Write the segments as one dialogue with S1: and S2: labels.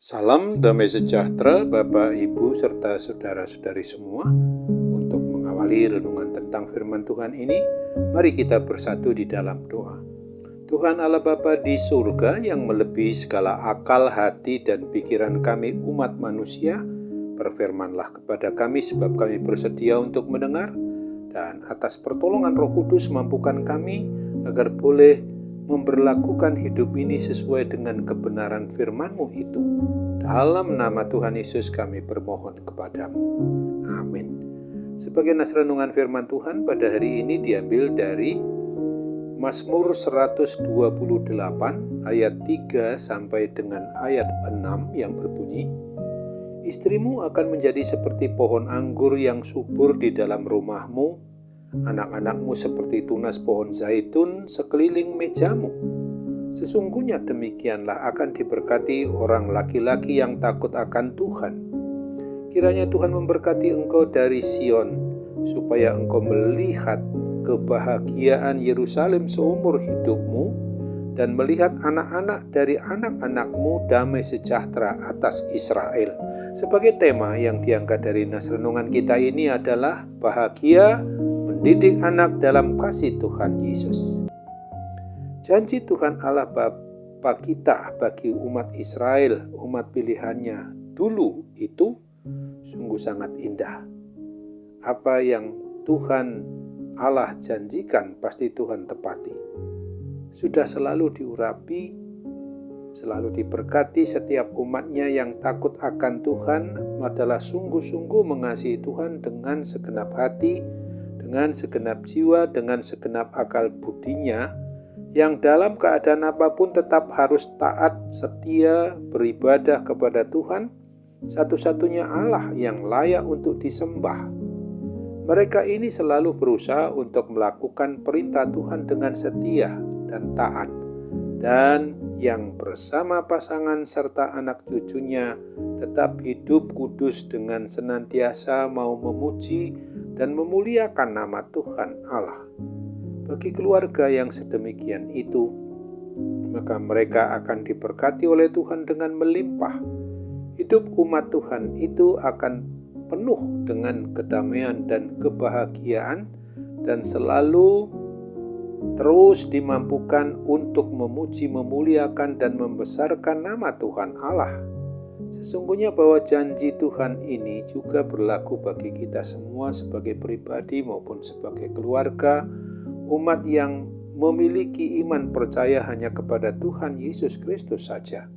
S1: Salam damai sejahtera Bapak, Ibu, serta saudara-saudari semua. Untuk mengawali renungan tentang firman Tuhan ini, mari kita bersatu di dalam doa. Tuhan Allah Bapa di surga yang melebihi segala akal, hati, dan pikiran kami umat manusia, berfirmanlah kepada kami sebab kami bersedia untuk mendengar, dan atas pertolongan Roh Kudus mampukan kami agar boleh memberlakukan hidup ini sesuai dengan kebenaran firman-Mu itu. Dalam nama Tuhan Yesus kami bermohon kepadamu. Amin. Sebagai nas renungan firman Tuhan pada hari ini diambil dari Mazmur 128 ayat 3 sampai dengan ayat 6 yang berbunyi, Istrimu akan menjadi seperti pohon anggur yang subur di dalam rumahmu, anak-anakmu seperti tunas pohon zaitun sekeliling mejamu. Sesungguhnya demikianlah akan diberkati orang laki-laki yang takut akan Tuhan. Kiranya Tuhan memberkati engkau dari Sion, supaya engkau melihat kebahagiaan Yerusalem seumur hidupmu, dan melihat anak-anak dari anak-anakmu damai sejahtera atas Israel. Sebagai tema yang diangkat dari nas renungan kita ini adalah bahagia mendidik anak dalam kasih Tuhan Yesus. Janji Tuhan Allah Bapa kita bagi umat Israel, umat pilihannya dulu itu sungguh sangat indah. Apa yang Tuhan Allah janjikan pasti Tuhan tepati. Sudah selalu diurapi, selalu diberkati setiap umatnya yang takut akan Tuhan adalah sungguh-sungguh mengasihi Tuhan dengan segenap hati, dengan segenap jiwa, dengan segenap akal budinya, yang dalam keadaan apapun tetap harus taat, setia, beribadah kepada Tuhan, satu-satunya Allah yang layak untuk disembah. Mereka ini selalu berusaha untuk melakukan perintah Tuhan dengan setia dan taat, dan yang bersama pasangan serta anak cucunya tetap hidup kudus dengan senantiasa mau memuji dan memuliakan nama Tuhan Allah. Bagi keluarga yang sedemikian itu, maka mereka akan diberkati oleh Tuhan dengan melimpah. Hidup umat Tuhan itu akan penuh dengan kedamaian dan kebahagiaan, dan selalu terus dimampukan untuk memuji, memuliakan, dan membesarkan nama Tuhan Allah. Sesungguhnya bahwa janji Tuhan ini juga berlaku bagi kita semua sebagai pribadi maupun sebagai keluarga, umat yang memiliki iman percaya hanya kepada Tuhan Yesus Kristus saja.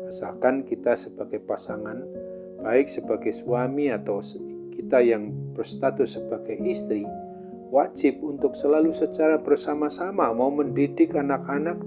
S1: Asalkan kita sebagai pasangan, baik sebagai suami atau kita yang berstatus sebagai istri, wajib untuk selalu secara bersama-sama mau mendidik anak-anak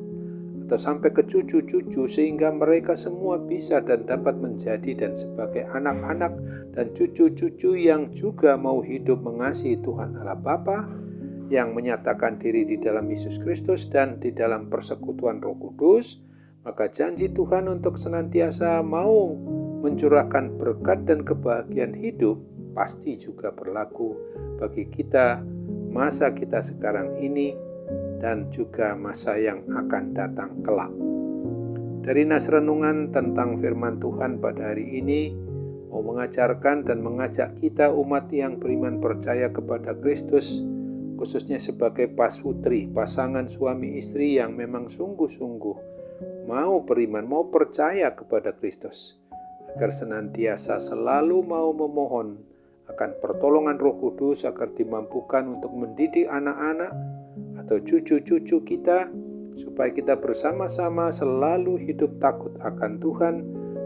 S1: atau sampai ke cucu-cucu, sehingga mereka semua bisa dan dapat menjadi dan sebagai anak-anak dan cucu-cucu yang juga mau hidup mengasihi Tuhan Allah Bapa, yang menyatakan diri di dalam Yesus Kristus dan di dalam persekutuan Roh Kudus. Maka janji Tuhan untuk senantiasa mau mencurahkan berkat dan kebahagiaan hidup pasti juga berlaku bagi kita, masa kita sekarang ini, dan juga masa yang akan datang kelak. Dari nas renungan tentang firman Tuhan pada hari ini mau mengajarkan dan mengajak kita umat yang beriman percaya kepada Kristus, khususnya sebagai pasutri, pasangan suami istri yang memang sungguh-sungguh mau beriman, mau percaya kepada Kristus, agar senantiasa selalu mau memohon akan pertolongan Roh Kudus agar dimampukan untuk mendidik anak-anak atau cucu-cucu kita, supaya kita bersama-sama selalu hidup takut akan Tuhan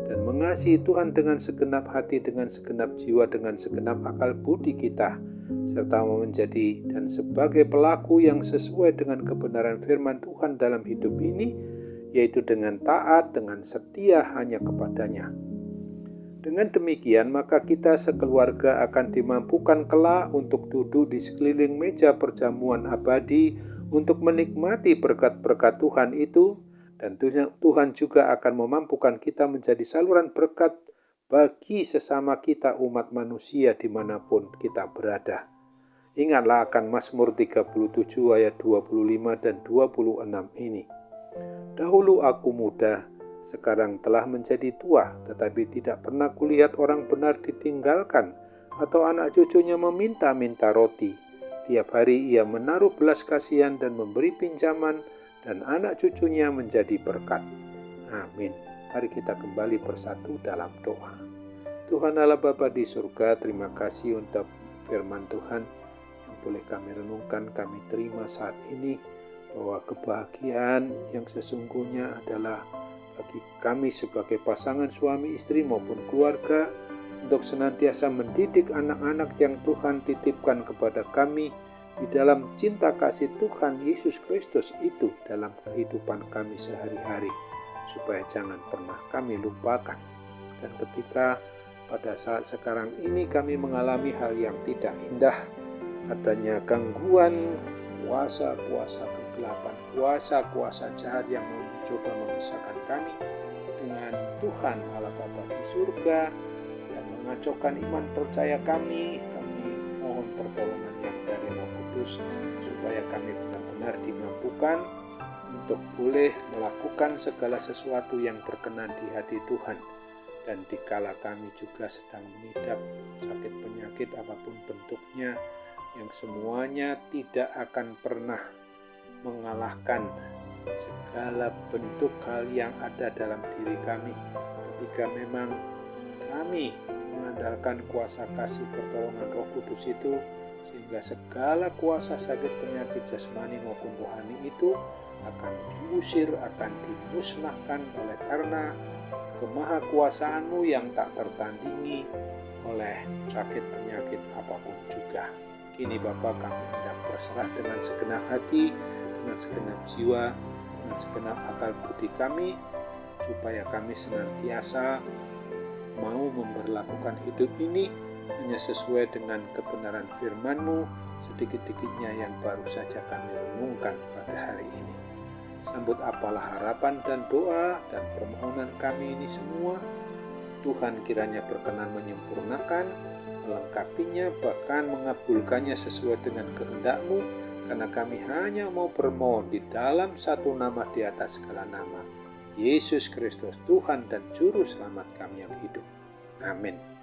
S1: dan mengasihi Tuhan dengan segenap hati, dengan segenap jiwa, dengan segenap akal budi kita, serta mau menjadi dan sebagai pelaku yang sesuai dengan kebenaran firman Tuhan dalam hidup ini, yaitu dengan taat, dengan setia hanya kepadanya. Dengan demikian, maka kita sekeluarga akan dimampukan kelak untuk duduk di sekeliling meja perjamuan abadi untuk menikmati berkat-berkat Tuhan itu, dan Tuhan juga akan memampukan kita menjadi saluran berkat bagi sesama kita umat manusia dimanapun kita berada. Ingatlah akan Mazmur 37 ayat 25 dan 26 ini. Dahulu aku muda, sekarang telah menjadi tua, tetapi tidak pernah kulihat orang benar ditinggalkan atau anak cucunya meminta-minta roti. Tiap hari ia menaruh belas kasihan dan memberi pinjaman, dan anak cucunya menjadi berkat. Amin. Mari kita kembali bersatu dalam doa. Tuhan Allah Bapa di surga, terima kasih untuk firman Tuhan yang boleh kami renungkan, kami terima saat ini, bahwa kebahagiaan yang sesungguhnya adalah bagi kami sebagai pasangan suami istri maupun keluarga untuk senantiasa mendidik anak-anak yang Tuhan titipkan kepada kami di dalam cinta kasih Tuhan Yesus Kristus itu dalam kehidupan kami sehari-hari, supaya jangan pernah kami lupakan. Dan ketika pada saat sekarang ini kami mengalami hal yang tidak indah, adanya gangguan kuasa-kuasa kegelapan, kuasa-kuasa jahat yang mencoba memisahkan kami dengan Tuhan Allah Bapa di surga dan mengacaukan iman percaya kami mohon pertolongan yang dari Roh Kudus, supaya kami benar-benar dimampukan untuk boleh melakukan segala sesuatu yang berkenan di hati Tuhan. Dan dikala kami juga sedang mengidap sakit penyakit apapun bentuknya, yang semuanya tidak akan pernah mengalahkan segala bentuk hal yang ada dalam diri kami, ketika memang kami mengandalkan kuasa kasih pertolongan Roh Kudus itu, sehingga segala kuasa sakit penyakit jasmani maupun rohani itu akan diusir, akan dimusnahkan oleh karena kemahakuasaan-Mu yang tak tertandingi oleh sakit penyakit apapun juga. Kini Bapa, kami hendak berserah dengan segenap hati, dengan segenap jiwa, dengan segenap akal budi kami, supaya kami senantiasa mau memperlakukan hidup ini hanya sesuai dengan kebenaran firman-Mu, sedikit-sedikitnya yang baru saja kami renungkan pada hari ini. Sambut apalah harapan dan doa dan permohonan kami ini semua. Tuhan kiranya berkenan menyempurnakan, melengkapinya, bahkan mengabulkannya sesuai dengan kehendak-Mu, karena kami hanya mau bermohon di dalam satu nama di atas segala nama, Yesus Kristus, Tuhan dan Juru Selamat kami yang hidup. Amin.